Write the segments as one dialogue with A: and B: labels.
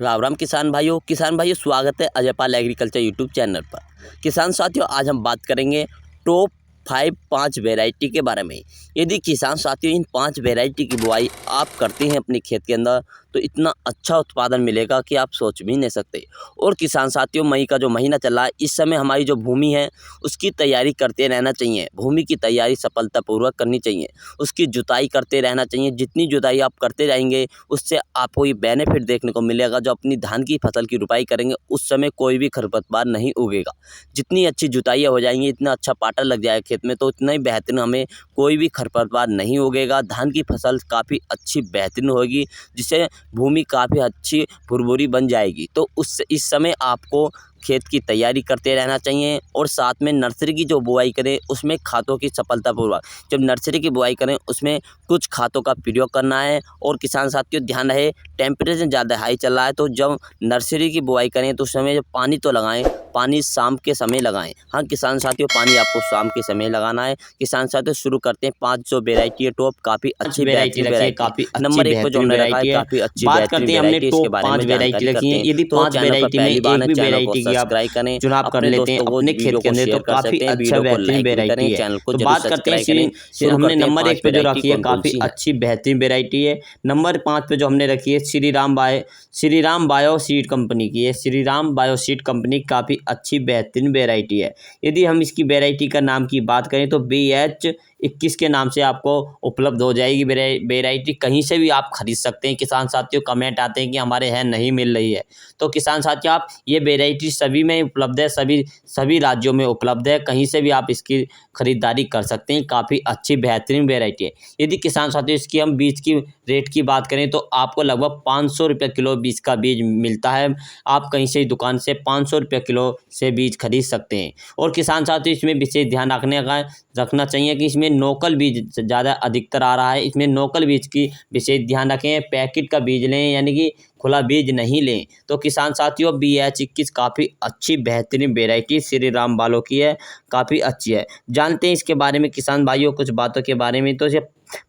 A: राम राम किसान भाइयों स्वागत है अजयपाल एग्रीकल्चर यूट्यूब चैनल पर। किसान साथियों, आज हम बात करेंगे टॉप 5 वैरायटी के बारे में। यदि किसान साथियों इन 5 वैरायटी की बुआई आप करते हैं अपने खेत के अंदर तो इतना अच्छा उत्पादन मिलेगा कि आप सोच भी नहीं सकते। और किसान साथियों, मई का जो महीना चल रहा है, इस समय हमारी जो भूमि है उसकी तैयारी करते रहना चाहिए। भूमि की तैयारी सफलतापूर्वक करनी चाहिए, उसकी जुताई करते रहना चाहिए। जितनी जुताई आप करते रहेंगे उससे आपको ये बेनिफिट देखने को मिलेगा। जो अपनी धान की फसल की रुपाई करेंगे उस समय कोई भी खरपतवार नहीं उगेगा। जितनी अच्छी जुताइयाँ हो जाएंगी, इतना अच्छा पाटा लग जाएगा खेत में, तो उतना ही बेहतरीन हमें कोई भी खरपतवार नहीं उगेगा। धान की फसल काफ़ी अच्छी बेहतरीन होगी, जिससे भूमि काफ़ी अच्छी भुरभुरी बन जाएगी। तो उस इस समय आपको खेत की तैयारी करते रहना चाहिए। और साथ में नर्सरी की जो बुआई करें उसमें खादों की सफलतापूर्वक, जब नर्सरी की बुआई करें उसमें कुछ खादों का प्रयोग करना है। और किसान साथियों ध्यान रहे, टेम्परेचर ज़्यादा हाई चल रहा है तो जब नर्सरी की बुआई करें तो उस समय जब पानी तो लगाएं, पानी शाम के समय लगाएं। हाँ किसान साथियों, पानी आपको शाम के समय लगाना है। किसान साथियों शुरू करते हैं 5 जो वैरायटी है टॉप, काफ़ी अच्छी
B: वैरायटी
A: बेहतरीन
B: रखी है,
A: वैरायटी।
B: काफी अच्छी
A: नंबर 1 पे जो
B: बेहतरीन
A: हमने रखा है
B: वैरायटी है।
A: काफ़ी अच्छी
B: बात
A: बेहतरीन
B: करते हैं, हमने
A: वैरायटी, इसके
B: टॉप
A: बारे में
B: 5 वैरायटी
A: जानकारी
B: रखी
A: करते
B: है।
A: हैं।
B: यदि
A: तो
B: 5
A: चैनल पर
B: वैरायटी में
A: पहली बार
B: एक
A: है,
B: भी
A: चैनल को
B: वैरायटी की आप
A: सब्सक्राइब करें,
B: चुनाव कर
A: अपने
B: लेते हैं
A: दोस्तों को
B: अपने
A: वीडियो
B: खेत के
A: को
B: अंदर, तो
A: शेयर कर
B: काफी
A: सकते हैं,
B: अच्छा
A: वीडियो को
B: बेहतरीन
A: लाइक भी करें,
B: वैरायटी है।
A: चैनल को
B: तो
A: जरूर
B: बात करते हैं
A: सब्सक्राइब करें। शुरू
B: हमने
A: करते हैं
B: नंबर 1
A: 5
B: पे जो
A: वैरायटी
B: रखी है
A: कौन कौन
B: काफी
A: सी है।
B: अच्छी बेहतरीन वैरायटी है। नंबर 5 पे जो हमने रखी है Shri Ram bio seed company की है। Shri Ram bio seed company काफी अच्छी बेहतरीन वैरायटी है। यदि हम इसकी वैरायटी का नाम की बात करें तो BH21 के नाम से आपको उपलब्ध हो जाएगी। वैरायटी कहीं से भी आप खरीद सकते हैं। किसान साथियों कमेंट आते हैं कि हमारे यहाँ नहीं मिल रही है, तो किसान साथियों आप ये वैरायटी सभी में उपलब्ध है, सभी राज्यों में उपलब्ध है। कहीं से भी आप इसकी खरीदारी कर सकते हैं। काफ़ी अच्छी बेहतरीन वैरायटी है। यदि किसान साथियों इसकी हम बीज की रेट की बात करें तो आपको लगभग 500 रुपये किलो बीज का बीज मिलता है। आप कहीं से दुकान से 500 रुपये किलो से बीज खरीद सकते हैं। और किसान साथियों इसमें विशेष ध्यान रखना चाहिए कि इसमें नोकल बीज ज़्यादा अधिकतर आ रहा है। इसमें नोकल बीज की विशेष ध्यान रखें। पैकेट का बीज लें, यानी कि खुला बीज नहीं लें। तो किसान साथियों BH21 काफ़ी अच्छी बेहतरीन वैरायटी श्री राम बालो की है, काफ़ी अच्छी है। जानते हैं इसके बारे में किसान भाइयों कुछ बातों के बारे में। तो ये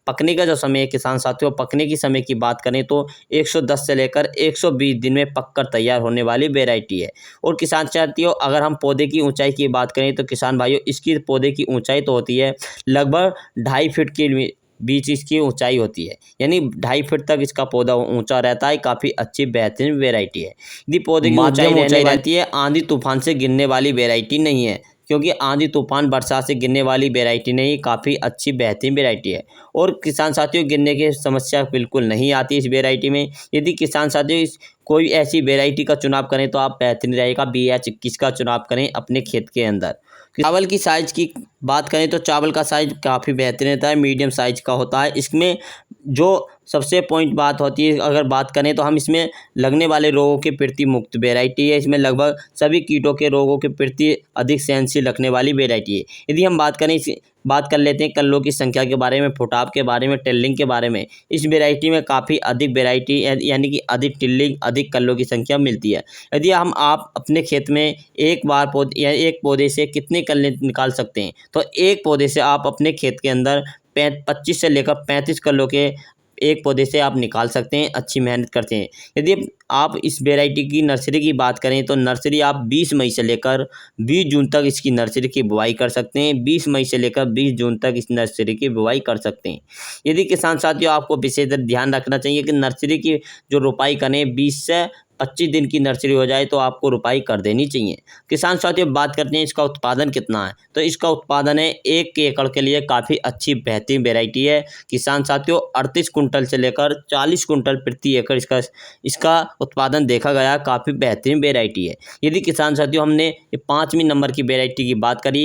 B: पकने का जो समय है किसान साथियों, पकने की समय की बात करें तो 110 से लेकर 120 दिन में पककर तैयार होने वाली वैरायटी है। और किसान साथियों अगर हम पौधे की ऊंचाई की बात करें तो किसान भाइयों इसकी पौधे की ऊंचाई तो होती है लगभग 2.5 फीट के बीच इसकी ऊंचाई होती है, यानी 2.5 फीट तक इसका पौधा ऊंचा रहता है। काफ़ी अच्छी बेहतरीन वैरायटी है। यदि पौधे की ऊंचाई रहती है, आंधी तूफान से गिरने वाली वैरायटी नहीं है, क्योंकि आंधी तूफान बरसात से गिरने वाली वैरायटी नहीं, काफ़ी अच्छी बेहतरीन वैरायटी है। और किसान साथियों गिरने की समस्या बिल्कुल नहीं आती इस वैरायटी में। यदि किसान साथियों कोई ऐसी वैरायटी का चुनाव करें तो आप बेहतरीन रहेगा BH21 का चुनाव करें अपने खेत के अंदर। चावल की साइज़ की बात करें तो चावल का साइज़ काफ़ी बेहतरीन रहता है, मीडियम साइज़ का होता है। इसमें जो सबसे पॉइंट बात होती है, अगर बात करें तो हम इसमें लगने वाले रोगों के प्रति मुक्त वैरायटी है। इसमें लगभग सभी कीटों के रोगों के प्रति अधिक सहनशील रखने वाली वैरायटी है। यदि हम बात कर लेते हैं कल्लों की संख्या के बारे में, फुटाव के बारे में, टिल्लिंग के बारे में। इस वैरायटी में काफ़ी अधिक वैरायटी यानी कि अधिक टिल्लिंग, अधिक कल्लों की संख्या मिलती है। यदि आप अपने खेत में एक पौधे से कितने कल्ले निकाल सकते हैं, तो एक पौधे से आप अपने खेत के अंदर 25 से लेकर 35 कल्लों के एक पौधे से आप निकाल सकते हैं, अच्छी मेहनत करते हैं। यदि आप इस वैरायटी की नर्सरी की बात करें तो नर्सरी आप 20 मई से लेकर 20 जून तक इसकी नर्सरी की बुआई कर सकते हैं। 20 मई से लेकर 20 जून तक इस नर्सरी की बुआई कर सकते हैं। यदि किसान साथियों आपको विशेष ध्यान रखना चाहिए कि नर्सरी की जो रोपाई करें 20 से 25 दिन की नर्सरी हो जाए तो आपको रोपाई कर देनी चाहिए। किसान साथियों बात करते हैं इसका उत्पादन कितना है, तो इसका उत्पादन है 1 एकड़ के लिए काफ़ी अच्छी बेहतरीन वैरायटी है। किसान साथियों 38 कुंटल से लेकर 40 कुंटल प्रति एकड़ इसका उत्पादन देखा गया, काफ़ी बेहतरीन वैरायटी है। यदि किसान साथियों हमने ये 5वीं नंबर की वैरायटी की बात करी,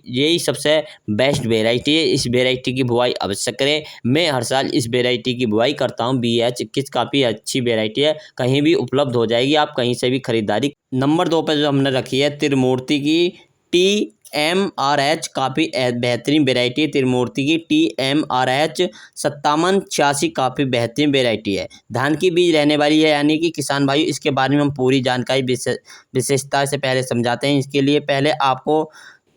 B: यही सबसे बेस्ट वैरायटी है। इस वैरायटी की बुआई अवश्य करें। मैं हर साल इस वैरायटी की बुआई करता हूँ। BH21 काफ़ी अच्छी वैरायटी है, कहीं भी उपलब्ध हो जाएगी, आप कहीं से भी खरीदारी। नंबर 2 पर जो हमने रखी है त्रिमूर्ति की TMRH, काफ़ी बेहतरीन वैरायटी है। त्रिमूर्ति की TMRH 5786 काफ़ी बेहतरीन वैरायटी है। धान की बीज रहने वाली है, यानी कि किसान भाई इसके बारे में हम पूरी जानकारी विशेषता से पहले समझाते हैं। इसके लिए पहले आपको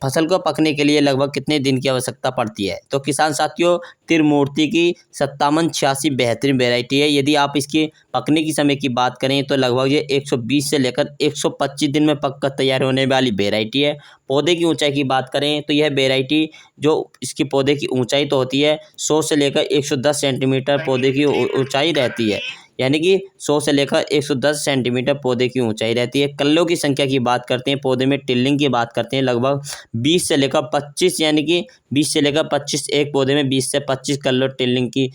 B: फसल को पकने के लिए लगभग कितने दिन की आवश्यकता पड़ती है? तो किसान साथियों, त्रिमूर्ति की 5786 बेहतरीन वैरायटी है। यदि आप इसके पकने की समय की बात करें तो लगभग ये 120 से लेकर 125 दिन में पककर तैयार होने वाली वैरायटी है। पौधे की ऊंचाई की बात करें तो यह वैरायटी जो इसकी पौधे की ऊंचाई तो होती है 100 से लेकर 110 सेंटीमीटर पौधे की ऊंचाई रहती है। यानी कि 100 से लेकर 110 सेंटीमीटर पौधे की ऊंचाई रहती है। कल्लों की संख्या की बात करते हैं, पौधे में टिल्लिंग की बात करते हैं, लगभग 20 से लेकर 25 यानी कि 20 से लेकर 25 एक पौधे में 20 से 25 कल्लो टिल्लिंग की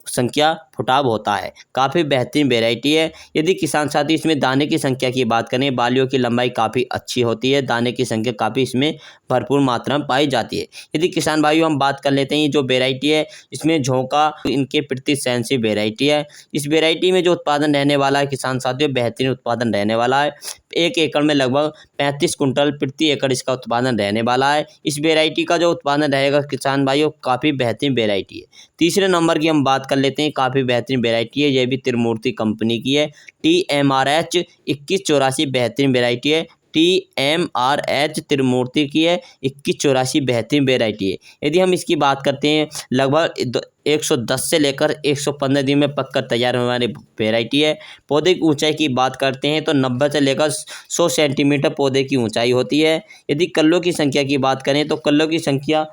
B: संख्या फुटाव होता है। काफ़ी बेहतरीन वैरायटी है। यदि किसान साथी इसमें दाने की संख्या की बात करें, बालियों की लंबाई काफ़ी अच्छी होती है, दाने की संख्या काफ़ी इसमें भरपूर मात्रा में पाई जाती है। यदि किसान भाइयों हम बात कर लेते हैं, जो वैरायटी है इसमें झोंका इनके प्रति सेंसिटिव वैरायटी है। इस वैरायटी में जो उत्पादन रहने वाला है किसान साथियों, बेहतरीन उत्पादन रहने वाला है। 1 एकड़ में लगभग 35 कुंटल प्रति एकड़ इसका उत्पादन रहने वाला है। इस वैरायटी का जो उत्पादन रहेगा किसान भाइयों, काफ़ी बेहतरीन वैरायटी है। तीसरे नंबर की हम बात कर लेते हैं, काफ़ी बेहतरीन वैरायटी है, यह भी त्रिमूर्ति कंपनी की है। TMRH 2184 बेहतरीन वैरायटी है। TMRH त्रिमूर्ति की है, 2184 बेहतरीन वैरायटी है। यदि हम इसकी बात करते हैं, लगभग 110 से लेकर 115 दिन में पककर तैयार होने वाली वैरायटी है। पौधे की ऊंचाई की बात करते हैं तो 90 से लेकर 100 सेंटीमीटर पौधे की ऊंचाई होती है। यदि कल्लों की संख्या की बात करें तो कल्लों की संख्या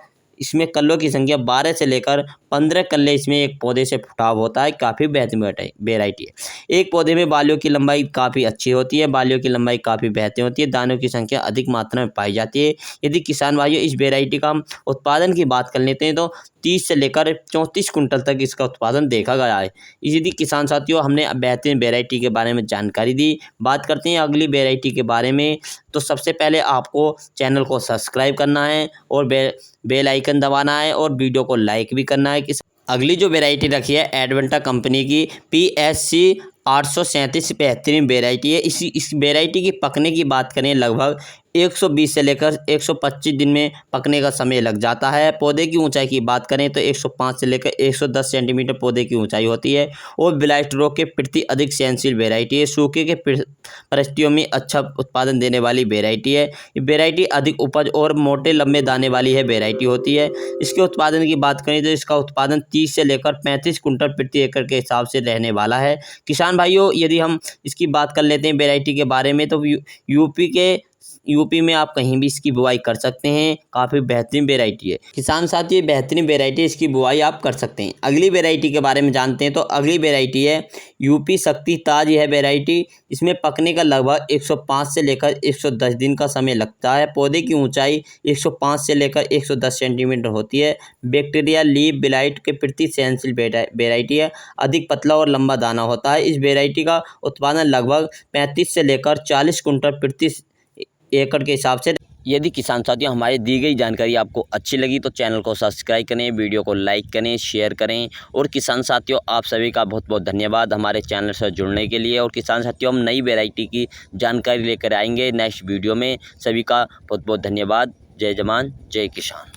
B: 12 से लेकर 15 कल्ले इसमें एक पौधे से फुटाव होता है। काफ़ी बेहतरीन वैरायटी है। एक पौधे में बालियों की लंबाई काफ़ी अच्छी होती है, बालियों की लंबाई काफ़ी बेहतरीन होती है, दानों की संख्या अधिक मात्रा में पाई जाती है। यदि किसान भाइयों इस वैरायटी का हम उत्पादन की बात कर लेते हैं तो 30 से लेकर 34 कुंटल तक इसका उत्पादन देखा गया है। यदि किसान साथियों हमने बेहतरीन वैरायटी के बारे में जानकारी दी, बात करते हैं अगली वैरायटी के बारे में। तो सबसे पहले आपको चैनल को सब्सक्राइब करना है और बेल आइकन दबाना है और वीडियो को लाइक भी करना है। अगली जो वैरायटी रखी है एडवेंटा कंपनी की PSC 837 बेहतरीन वैरायटी है। इस वैरायटी की पकने की बात करें लगभग 120 से लेकर 125 दिन में पकने का समय लग जाता है। पौधे की ऊंचाई की बात करें तो 105 से लेकर 110 सेंटीमीटर पौधे की ऊंचाई होती है और ब्लाइट रोग के प्रति अधिक सहनशील वैरायटी है। सूखे के परिस्थितियों में अच्छा उत्पादन देने वाली वैरायटी है। ये वैरायटी अधिक उपज और मोटे लंबे दाने वाली है वैरायटी होती है। इसके उत्पादन की बात करें तो इसका उत्पादन 30 से लेकर 35 कुंटल प्रति एकड़ के हिसाब से रहने वाला है। किसान भाइयों यदि हम इसकी बात कर लेते हैं वैरायटी के बारे में तो यूपी में आप कहीं भी इसकी बुआई कर सकते हैं। काफ़ी बेहतरीन वैरायटी है। किसान साथी बेहतरीन वैरायटी इसकी बुआई आप कर सकते हैं। अगली वैरायटी के बारे में जानते हैं तो अगली वैरायटी है यूपी शक्ति ताज। यह वैरायटी इसमें पकने का लगभग 105 से लेकर 110 दिन का समय लगता है। पौधे की ऊंचाई 105 से लेकर 110 सेंटीमीटर होती है। बैक्टीरिया लीफ ब्लाइट के प्रति सहनशील वैरायटी है। अधिक पतला और लंबा दाना होता है। इस वैरायटी का उत्पादन लगभग 35 से लेकर 40 कुंटल प्रति एकड़ के हिसाब से। यदि किसान साथियों हमारी दी गई जानकारी आपको अच्छी लगी तो चैनल को सब्सक्राइब करें, वीडियो को लाइक करें, शेयर करें। और किसान साथियों आप सभी का बहुत बहुत धन्यवाद हमारे चैनल से जुड़ने के लिए। और किसान साथियों हम नई वैरायटी की जानकारी लेकर आएंगे नेक्स्ट वीडियो में। सभी का बहुत बहुत धन्यवाद। जय जवान जय किसान।